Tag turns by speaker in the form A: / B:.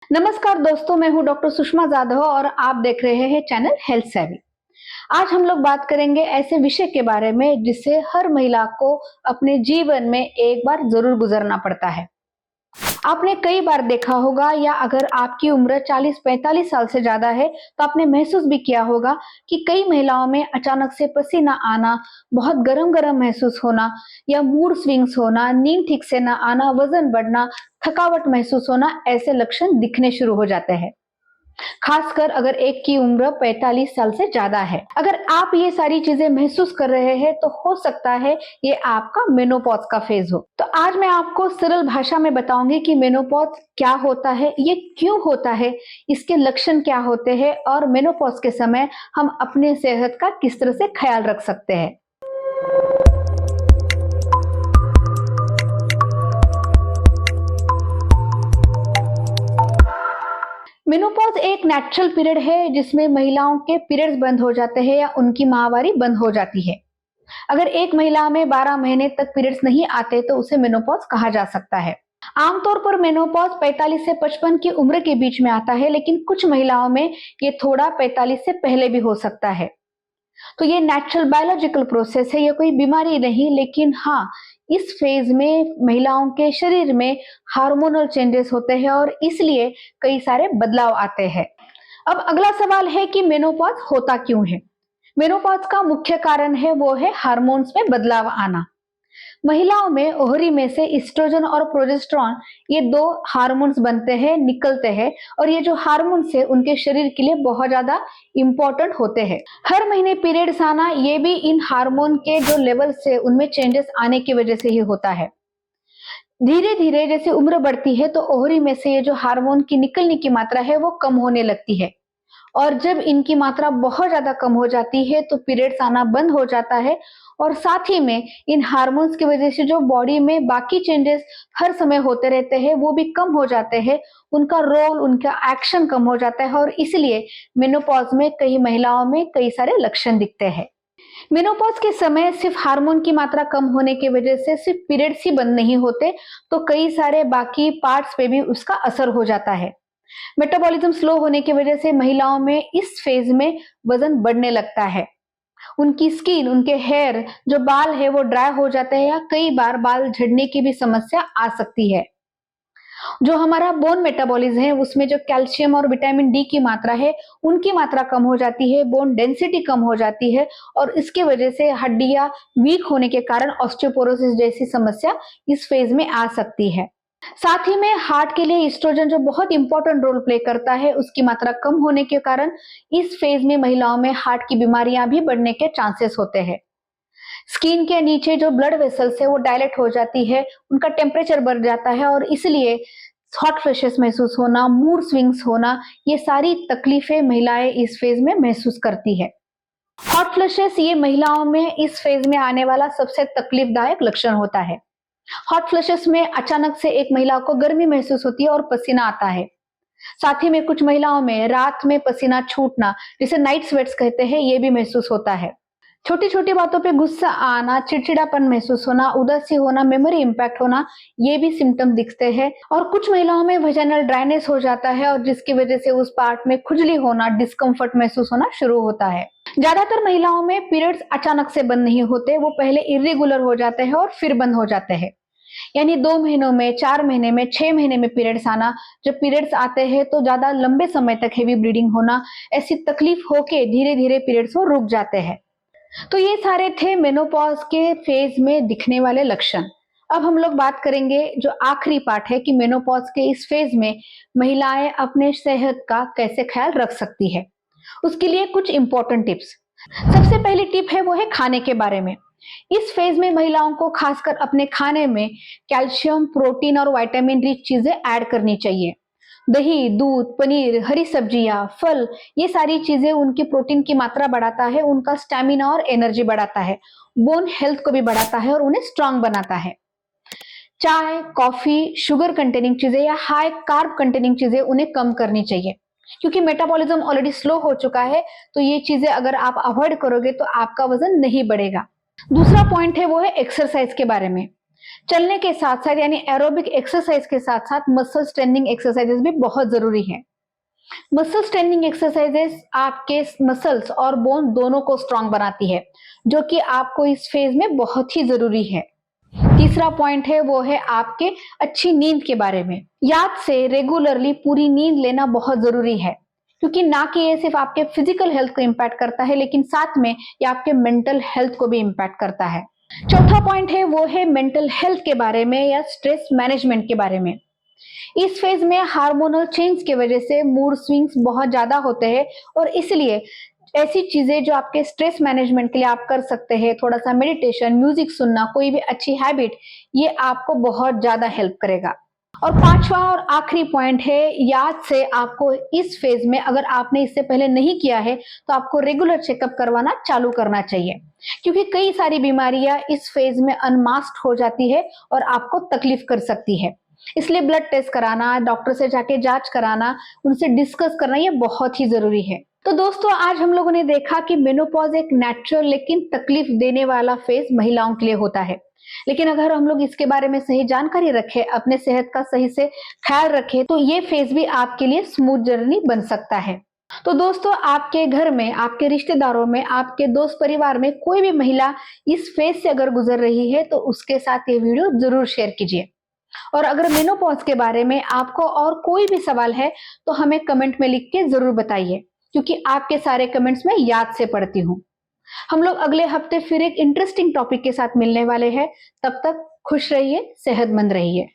A: नमस्कार दोस्तों, मैं हूं डॉक्टर सुषमा जाधव और आप देख रहे हैं चैनल हेल्थ सेवी। आज हम लोग बात करेंगे ऐसे विषय के बारे में जिससे हर महिला को अपने जीवन में एक बार जरूर गुजरना पड़ता है। आपने कई बार देखा होगा या अगर आपकी उम्र 40-45 साल से ज्यादा है तो आपने महसूस भी किया होगा कि कई महिलाओं में अचानक से पसीना आना, बहुत गरम गरम महसूस होना या मूड स्विंग्स होना, नींद ठीक से ना आना, वजन बढ़ना, थकावट महसूस होना, ऐसे लक्षण दिखने शुरू हो जाते हैं। खासकर अगर एक की उम्र 45 साल से ज्यादा है। अगर आप ये सारी चीजें महसूस कर रहे हैं तो हो सकता है ये आपका मेनोपॉज का फेज हो। तो आज मैं आपको सरल भाषा में बताऊंगी कि मेनोपॉज क्या होता है, ये क्यों होता है, इसके लक्षण क्या होते हैं और मेनोपॉज के समय हम अपने सेहत का किस तरह से ख्याल रख सकते हैं। मेनोपॉज एक नेचुरल पीरियड है जिसमें महिलाओं के पीरियड्स बंद हो जाते हैं या उनकी माहवारी बंद हो जाती है। अगर एक महिला में 12 महीने तक पीरियड्स नहीं आते तो उसे मेनोपॉज कहा जा सकता है। आमतौर पर मेनोपॉज 45 से 55 की उम्र के बीच में आता है, लेकिन कुछ महिलाओं में ये थोड़ा 45 से पहले भी हो सकता है। तो ये नेचुरल बायोलॉजिकल प्रोसेस है, ये कोई बीमारी नहीं, लेकिन हाँ, इस फेज में महिलाओं के शरीर में हार्मोनल चेंजेस होते हैं और इसलिए कई सारे बदलाव आते हैं। अब अगला सवाल है कि मेनोपॉज होता क्यों है। मेनोपॉज का मुख्य कारण है वो है हार्मोन्स में बदलाव आना। महिलाओं में ओवरी में से एस्ट्रोजन और प्रोजेस्टेरॉन, ये दो हार्मोन्स बनते हैं, निकलते हैं, और ये जो हार्मोन्स है उनके शरीर के लिए बहुत ज्यादा इंपॉर्टेंट होते हैं। हर महीने पीरियड्स आना ये भी इन हार्मोन के जो लेवल्स है उनमें चेंजेस आने की वजह से ही होता है। धीरे धीरे जैसे उम्र बढ़ती है तो ओवरी में से ये जो हार्मोन की निकलने की मात्रा है वो कम होने लगती है, और जब इनकी मात्रा बहुत ज्यादा कम हो जाती है तो पीरियड्स आना बंद हो जाता है। और साथ ही में इन हार्मोन्स की वजह से जो बॉडी में बाकी चेंजेस हर समय होते रहते हैं वो भी कम हो जाते हैं, उनका रोल, उनका एक्शन कम हो जाता है, और इसलिए मेनोपॉज में कई महिलाओं में कई सारे लक्षण दिखते हैं। मेनोपॉज के समय सिर्फ हार्मोन की मात्रा कम होने की वजह से सिर्फ पीरियड्स ही बंद नहीं होते, तो कई सारे बाकी पार्ट्स पे भी उसका असर हो जाता है। मेटाबॉलिज्म स्लो होने की वजह से महिलाओं में इस फेज में वजन बढ़ने लगता है। उनकी स्किन, उनके हेयर, जो बाल है वो ड्राई हो जाते हैं या कई बार बाल झड़ने की भी समस्या आ सकती है। जो हमारा बोन मेटाबॉलिज्म है उसमें जो कैल्शियम और विटामिन डी की मात्रा है उनकी मात्रा कम हो जाती है, बोन डेंसिटी कम हो जाती है, और इसके वजह से हड्डियां वीक होने के कारण ऑस्टियोपोरोसिस जैसी समस्या इस फेज में आ सकती है। साथ ही में हार्ट के लिए एस्ट्रोजन जो बहुत इंपॉर्टेंट रोल प्ले करता है उसकी मात्रा कम होने के कारण इस फेज में महिलाओं में हार्ट की बीमारियां भी बढ़ने के चांसेस होते हैं। स्किन के नीचे जो ब्लड वेसल्स है वो डायलेट हो जाती है, उनका टेम्परेचर बढ़ जाता है, और इसलिए हॉट फ्लैशेस महसूस होना, मूड स्विंग्स होना, ये सारी तकलीफें महिलाएं इस फेज में महसूस करती है। हॉट फ्लैशेस ये महिलाओं में इस फेज में आने वाला सबसे तकलीफदायक लक्षण होता है। हॉट फ्लैशेस में अचानक से एक महिला को गर्मी महसूस होती है और पसीना आता है। साथ ही में कुछ महिलाओं में रात में पसीना छूटना, जिसे नाइट स्वेट्स कहते हैं, ये भी महसूस होता है। छोटी छोटी बातों पे गुस्सा आना, चिड़चिड़ापन महसूस होना, उदासी होना, मेमोरी इंपैक्ट होना, ये भी सिम्टम दिखते हैं। और कुछ महिलाओं में वेजाइनल ड्राइनेस हो जाता है और जिसकी वजह से उस पार्ट में खुजली होना, डिस्कम्फर्ट महसूस होना शुरू होता है। ज्यादातर महिलाओं में पीरियड्स अचानक से बंद नहीं होते, वो पहले इरेगुलर हो जाते हैं और फिर बंद हो जाते हैं। यानी 2 महीनों में, 4 महीने में, 6 महीने में पीरियड्स आना। जब पीरियड्स आते हैं तो ज्यादा लंबे समय तक हेवी ब्लीडिंग होना, ऐसी तकलीफ होके धीरे धीरे पीरियड्स वो रुक जाते हैं। तो ये सारे थे मेनोपॉज के फेज में दिखने वाले लक्षण। अब हम लोग बात करेंगे जो आखिरी पार्ट है कि मेनोपॉज के इस फेज में महिलाएं अपने सेहत का कैसे ख्याल रख सकती है। उसके लिए कुछ इंपॉर्टेंट टिप्स। सबसे पहली टिप है वो है खाने के बारे में। इस फेज में महिलाओं को खासकर अपने खाने में कैल्शियम, प्रोटीन और विटामिन रिच चीजें ऐड करनी चाहिए। दही, दूध, पनीर, हरी सब्जियां, फल, ये सारी चीजें उनकी प्रोटीन की मात्रा बढ़ाता है, उनका स्टैमिना और एनर्जी बढ़ाता है, बोन हेल्थ को भी बढ़ाता है और उन्हें स्ट्रांग बनाता है। चाय, कॉफी, शुगर कंटेनिंग चीजें या हाई कार्ब कंटेनिंग चीजें उन्हें कम करनी चाहिए, क्योंकि मेटाबॉलिज्म ऑलरेडी स्लो हो चुका है, तो ये चीजें अगर आप अवॉइड करोगे तो आपका वजन नहीं बढ़ेगा। दूसरा पॉइंट है वो है एक्सरसाइज के बारे में। चलने के साथ साथ यानी एरोबिक एक्सरसाइज के साथ साथ मसल स्ट्रेंथनिंग एक्सरसाइजेस भी बहुत जरूरी है। मसल स्ट्रेंथनिंग एक्सरसाइजेस आपके मसल्स और बोन दोनों को स्ट्रांग बनाती है, जो कि आपको इस फेज में बहुत ही जरूरी है। तीसरा पॉइंट है वो है आपके अच्छी नींद के बारे में। याद से रेगुलरली पूरी नींद लेना बहुत जरूरी है, क्योंकि ना कि ये सिर्फ आपके फिजिकल हेल्थ को इम्पैक्ट करता है, लेकिन साथ में ये आपके मेंटल हेल्थ को भी इम्पैक्ट करता है। चौथा पॉइंट है वो है मेंटल हेल्थ के बारे में या स्ट्रेस मैनेजमेंट के बारे में। इस फेज में हार्मोनल चेंज की वजह से मूड स्विंग्स बहुत ज्यादा होते हैं, और इसलिए ऐसी चीजें जो आपके स्ट्रेस मैनेजमेंट के लिए आप कर सकते हैं, थोड़ा सा मेडिटेशन, म्यूजिक सुनना, कोई भी अच्छी हैबिट, ये आपको बहुत ज्यादा हेल्प करेगा। और पांचवा और आखिरी पॉइंट है, याद से आपको इस फेज में, अगर आपने इससे पहले नहीं किया है तो आपको रेगुलर चेकअप करवाना चालू करना चाहिए, क्योंकि कई सारी बीमारियां इस फेज में अनमास्क्ड हो जाती है और आपको तकलीफ कर सकती है। इसलिए ब्लड टेस्ट कराना, डॉक्टर से जाके जांच कराना, उनसे डिस्कस करना, ये बहुत ही जरूरी है। तो दोस्तों, आज हम लोगों ने देखा कि मेनोपॉज एक नेचुरल लेकिन तकलीफ देने वाला फेज महिलाओं के लिए होता है, लेकिन अगर हम लोग इसके बारे में सही जानकारी रखें, अपने सेहत का सही से ख्याल रखें, तो ये फेज भी आपके लिए स्मूथ जर्नी बन सकता है। तो दोस्तों, आपके घर में, आपके रिश्तेदारों में, आपके दोस्त परिवार में कोई भी महिला इस फेज से अगर गुजर रही है तो उसके साथ ये वीडियो जरूर शेयर कीजिए। और अगर मेनोपॉज के बारे में आपको और कोई भी सवाल है तो हमें कमेंट में लिख के जरूर बताइए, क्योंकि आपके सारे कमेंट्स मैं याद से पढ़ती हूँ। हम लोग अगले हफ्ते फिर एक इंटरेस्टिंग टॉपिक के साथ मिलने वाले हैं। तब तक खुश रहिए, सेहतमंद रहिए।